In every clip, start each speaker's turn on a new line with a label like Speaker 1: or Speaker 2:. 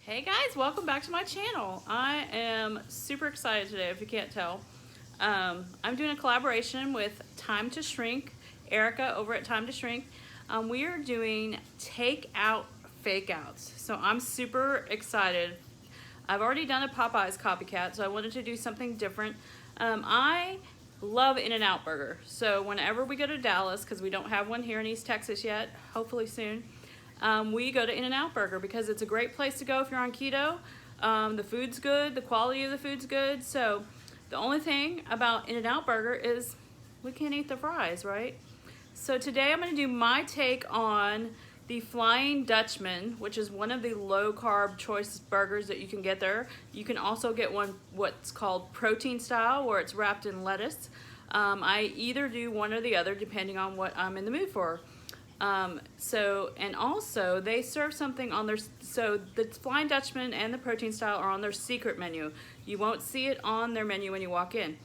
Speaker 1: Hey guys, welcome back to my channel. I am super excited today, if you can't tell. I'm doing a collaboration with Time to Shrink, Erica over at Time to Shrink. We are doing take-out fake-outs. So I'm super excited. I've already done a Popeyes copycat, so I wanted to do something different. I love In-N-Out Burger. So whenever we go to Dallas, because we don't have one here in East Texas yet, hopefully soon, we go to In-N-Out Burger because it's a great place to go if you're on keto. The food's good, the quality of the food's good. So the only thing about In-N-Out Burger is we can't eat the fries, right? So today I'm going to do my take on the Flying Dutchman, which is one of the low-carb choice burgers that you can get there. You can also get one what's called protein style, where it's wrapped in lettuce. I either do one or the other depending on what I'm in the mood for. And also they serve something on their, so the Flying Dutchman and the protein style are on their secret menu. You won't see it on their menu when you walk in.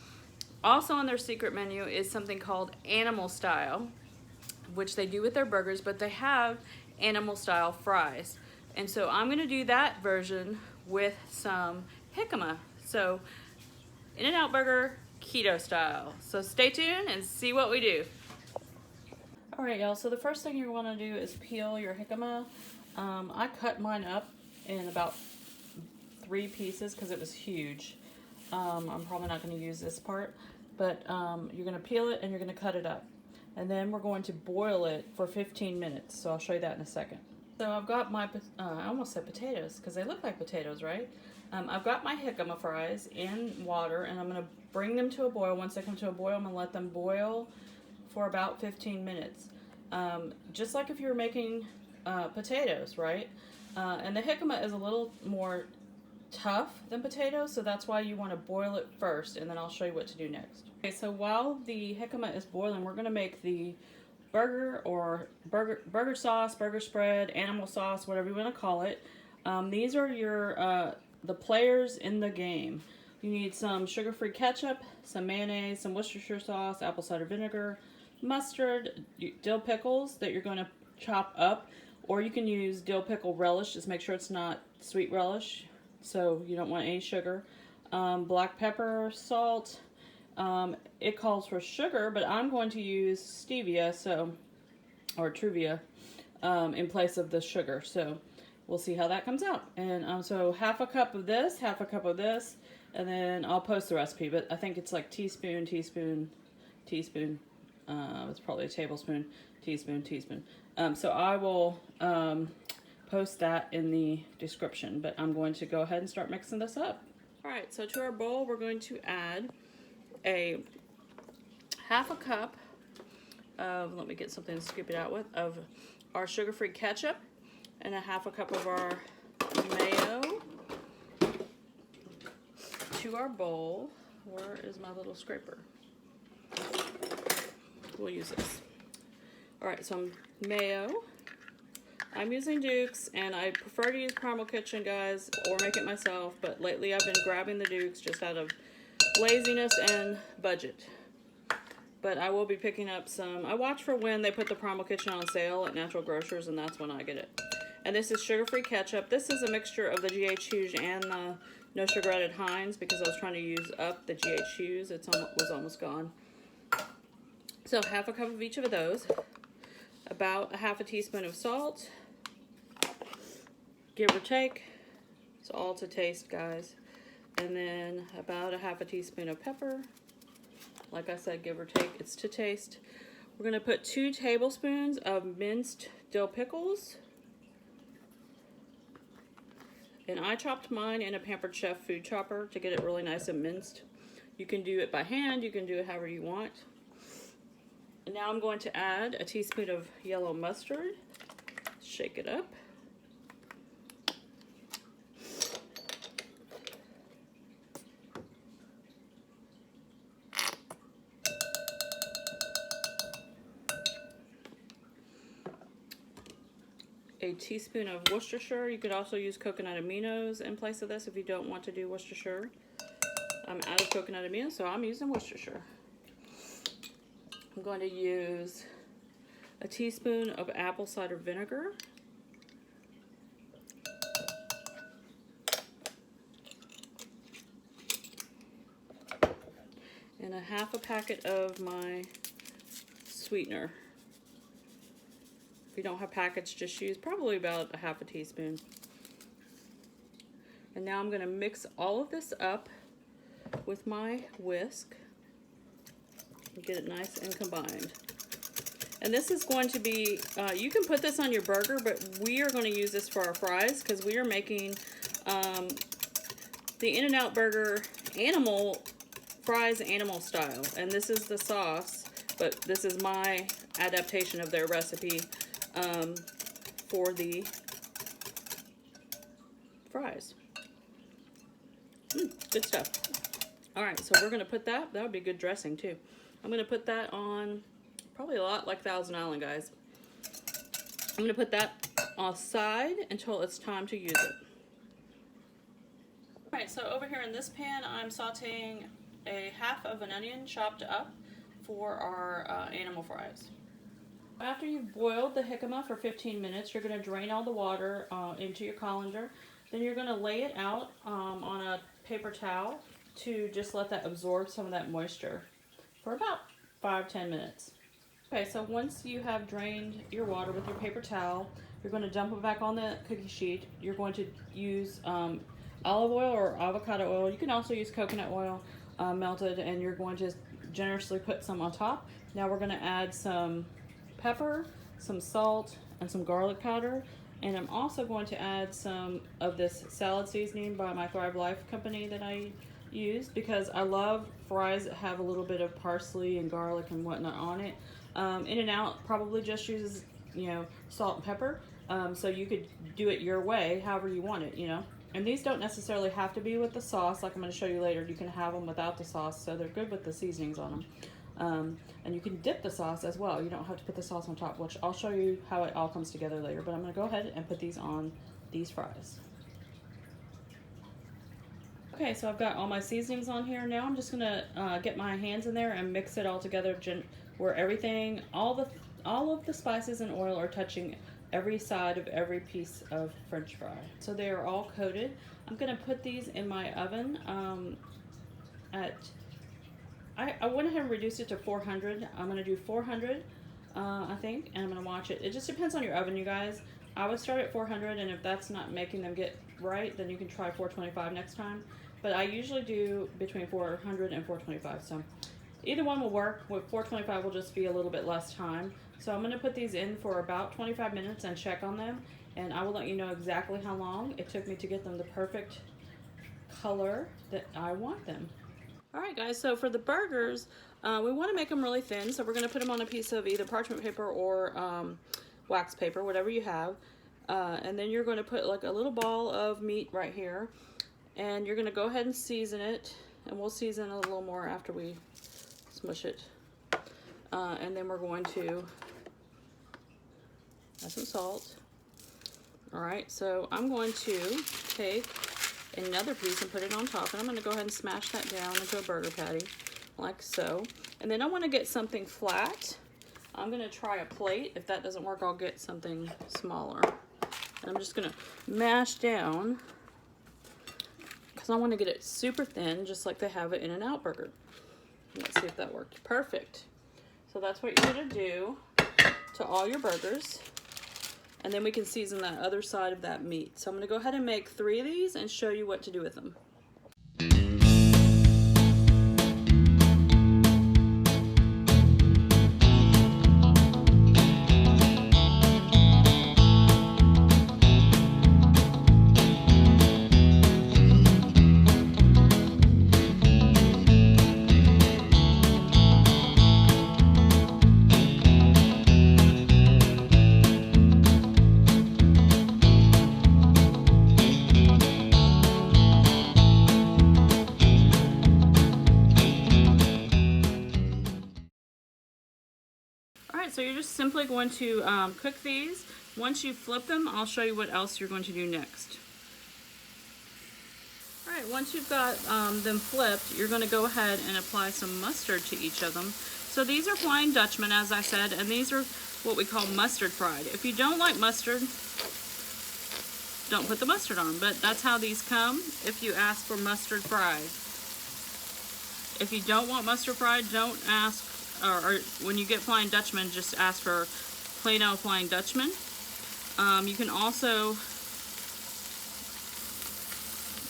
Speaker 1: Also on their secret menu is something called animal style, which they do with their burgers, but they have animal style fries. And so I'm gonna do that version with some jicama. So In-N-Out Burger, keto style. So stay tuned and see what we do. All right, y'all, so the first thing you want to do is peel your jicama. I cut mine up in about 3 pieces because it was huge. I'm probably not going to use this part, but you're going to peel it and you're going to cut it up. And then we're going to boil it for 15 minutes, so I'll show you that in a second. So I've got my, I almost said potatoes because they look like potatoes, right? I've got my jicama fries in water, and I'm going to bring them to a boil. Once they come to a boil, I'm going to let them boil for about 15 minutes. Just like if you were making potatoes, right? And the jicama is a little more tough than potatoes, so that's why you want to boil it first, and then I'll show you what to do next. Okay, so while the jicama is boiling, we're going to make the burger or burger sauce, burger spread, animal sauce, whatever you want to call it. These are your the players in the game. You need some sugar-free ketchup, some mayonnaise, some Worcestershire sauce, apple cider vinegar, mustard, dill pickles that you're going to chop up, or you can use dill pickle relish. Just make sure it's not sweet relish, so you don't want any sugar. Black pepper, salt. It calls for sugar, but I'm going to use stevia, or truvia, in place of the sugar. So we'll see how that comes out. And so half a cup of this, half a cup of this, and then I'll post the recipe. But I think it's like teaspoon, teaspoon, teaspoon. It's probably a tablespoon, teaspoon, teaspoon. So I will post that in the description, but I'm going to go ahead and start mixing this up. All right, so to our bowl, we're going to add a half a cup of, let me get something to scoop it out with, of our sugar-free ketchup, and a half a cup of our mayo to our bowl. Where is my little scraper? We'll use this. All right, so mayo. I'm using Duke's, and I prefer to use Primal Kitchen, guys, or make it myself, but lately I've been grabbing the Duke's just out of laziness and budget. But I will be picking up some. I watch for when they put the Primal Kitchen on sale at Natural Grocers, and that's when I get it. And this is sugar-free ketchup. This is a mixture of the GHUs and the no sugar added Heinz, because I was trying to use up the GHUs. It was almost gone. So half a cup of each of those, about a half a teaspoon of salt, give or take. It's all to taste, guys. And then about a half a teaspoon of pepper. Like I said, give or take, it's to taste. We're gonna put 2 tablespoons of minced dill pickles. And I chopped mine in a Pampered Chef food chopper to get it really nice and minced. You can do it by hand, you can do it however you want. And now I'm going to add a teaspoon of yellow mustard. Shake it up. A teaspoon of Worcestershire. You could also use coconut aminos in place of this if you don't want to do Worcestershire. I'm out of coconut aminos, so I'm using Worcestershire. I'm going to use a teaspoon of apple cider vinegar, a half a packet of my sweetener. If you don't have packets, just use probably about a half a teaspoon. And now I'm going to mix all of this up with my whisk and get it nice and combined. And this is going to be, you can put this on your burger, but we are going to use this for our fries because we are making the In-N-Out Burger animal fries, animal style. And this is the sauce, but this is my adaptation of their recipe for the fries. Good stuff. All right, so we're going to put that would be good dressing too. I'm going to put that on probably a lot like Thousand Island, guys. I'm going to put that aside until it's time to use it. All right, so over here in this pan, I'm sauteing a half of an onion chopped up for our animal fries. After you've boiled the jicama for 15 minutes, you're going to drain all the water into your colander. Then you're going to lay it out on a paper towel to just let that absorb some of that moisture for about 5-10 minutes. Okay, so once you have drained your water with your paper towel, you're going to dump it back on the cookie sheet. You're going to use olive oil or avocado oil. You can also use coconut oil melted, and you're going to generously put some on top. Now we're going to add some pepper, some salt, and some garlic powder. And I'm also going to add some of this salad seasoning by my Thrive Life company that I use because I love fries that have a little bit of parsley and garlic and whatnot on it. In-N-Out probably just uses, salt and pepper. So you could do it your way, however you want it, And these don't necessarily have to be with the sauce, like I'm going to show you later. You can have them without the sauce, so they're good with the seasonings on them. And you can dip the sauce as well. You don't have to put the sauce on top, which I'll show you how it all comes together later. But I'm going to go ahead and put these on these fries. Okay, so I've got all my seasonings on here. Now I'm just going to get my hands in there and mix it all together where everything, all of the spices and oil are touching every side of every piece of French fry. So they are all coated. I'm going to put these in my oven I went ahead and reduced it to 400. I'm going to do 400, I think, and I'm going to watch it. It just depends on your oven, you guys. I would start at 400, and if that's not making them get right, then you can try 425 next time. But I usually do between 400 and 425, so either one will work. With 425 will just be a little bit less time. So I'm going to put these in for about 25 minutes and check on them, and I will let you know exactly how long it took me to get them the perfect color that I want them. Alright guys, so for the burgers, we want to make them really thin, so we're going to put them on a piece of either parchment paper or wax paper, whatever you have. And then you're going to put like a little ball of meat right here, and you're going to go ahead and season it, and we'll season a little more after we smush it. And then we're going to add some salt. Alright, so I'm going to take another piece and put it on top, and I'm going to go ahead and smash that down into a burger patty like so. And then I want to get something flat. I'm going to try a plate. If that doesn't work, I'll get something smaller. And I'm just going to mash down because I want to get it super thin, just like they have it in an In-N-Out Burger. Let's see if that worked. Perfect. So that's what you're going to do to all your burgers. And then we can season that other side of that meat. So I'm going to go ahead and make 3 of these and show you what to do with them. So you're just simply going to cook these. Once you flip them, I'll show you what else you're going to do next. Alright, once you've got them flipped, you're going to go ahead and apply some mustard to each of them. So these are Flying Dutchman, as I said, and these are what we call mustard fried. If you don't like mustard, don't put the mustard on, but that's how these come if you ask for mustard fried. If you don't want mustard fried, don't ask, or when you get Flying Dutchman, just ask for plain old Flying Dutchman. You can also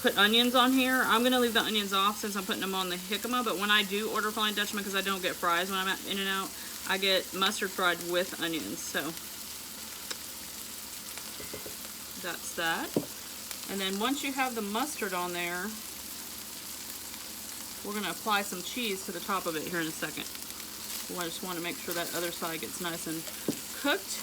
Speaker 1: put onions on here. I'm gonna leave the onions off since I'm putting them on the jicama, but when I do order Flying Dutchman, because I don't get fries when I'm at In-N-Out, I get mustard fried with onions. So that's that. And then once you have the mustard on there, we're gonna apply some cheese to the top of it here in a second. I just want to make sure that other side gets nice and cooked.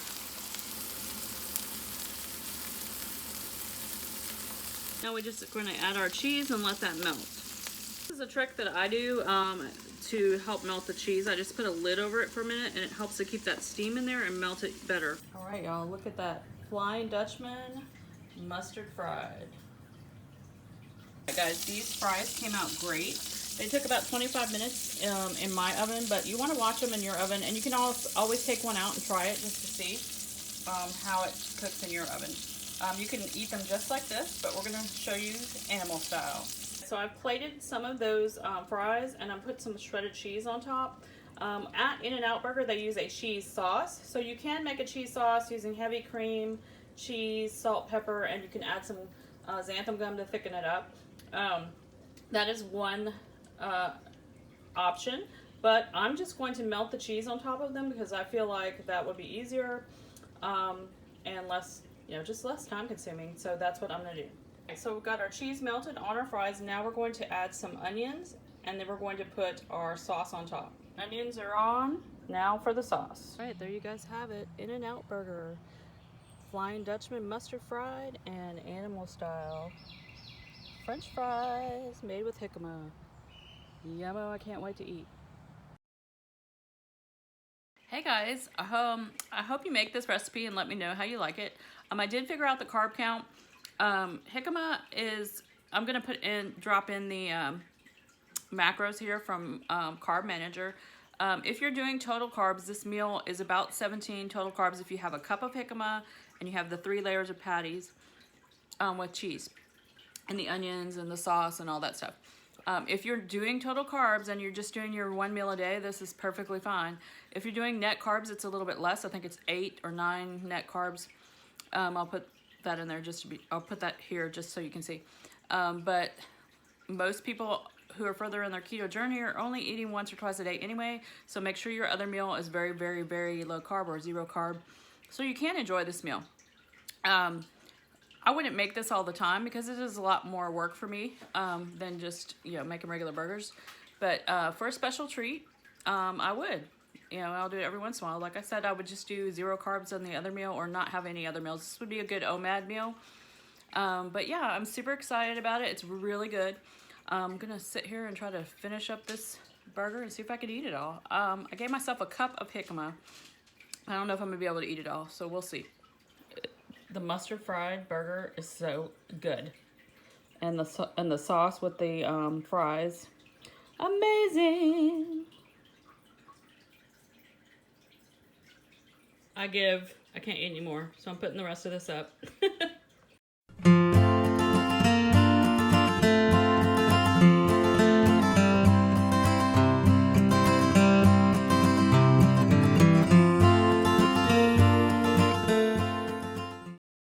Speaker 1: Now we're just going to add our cheese and let that melt. This is a trick that I do to help melt the cheese. I just put a lid over it for a minute and it helps to keep that steam in there and melt it better. All right, y'all, look at that Flying Dutchman mustard fried. All right, guys, these fries came out great. They took about 25 minutes in my oven, but you want to watch them in your oven, and you can always take one out and try it just to see how it cooks in your oven. You can eat them just like this, but we're going to show you animal style. So I've plated some of those fries, and I put some shredded cheese on top. At In-N-Out Burger, they use a cheese sauce. So you can make a cheese sauce using heavy cream, cheese, salt, pepper, and you can add some xanthan gum to thicken it up. That is one option, but I'm just going to melt the cheese on top of them because I feel like that would be easier and less, just less time consuming. So that's what I'm gonna do. Okay, so we've got our cheese melted on our fries. Now we're going to add some onions, and then we're going to put our sauce on top. Onions are on. Now for the sauce. All right, there you guys have it. In-N-Out Burger, Flying Dutchman mustard fried and animal style French fries made with jicama. Yummo, I can't wait to eat. Hey guys, I hope you make this recipe and let me know how you like it. I did figure out the carb count. Jicama is, I'm gonna drop in the macros here from Carb Manager. If you're doing total carbs, this meal is about 17 total carbs if you have a cup of jicama and you have the 3 layers of patties with cheese and the onions and the sauce and all that stuff. If you're doing total carbs and you're just doing your 1 meal a day, this is perfectly fine. If you're doing net carbs, it's a little bit less. I think it's 8 or 9 net carbs. I'll put that in there I'll put that here just so you can see. But most people who are further in their keto journey are only eating once or twice a day anyway. So make sure your other meal is very, very, very low carb or 0 carb so you can enjoy this meal. I wouldn't make this all the time because it is a lot more work for me than just, making regular burgers. But for a special treat, I would. I'll do it every once in a while. Like I said, I would just do 0 carbs on the other meal or not have any other meals. This would be a good OMAD meal. But yeah, I'm super excited about it. It's really good. I'm going to sit here and try to finish up this burger and see if I can eat it all. I gave myself a cup of jicama. I don't know if I'm going to be able to eat it all, so we'll see. The mustard fried burger is so good, and the sauce with the fries, amazing. I can't eat anymore, so I'm putting the rest of this up.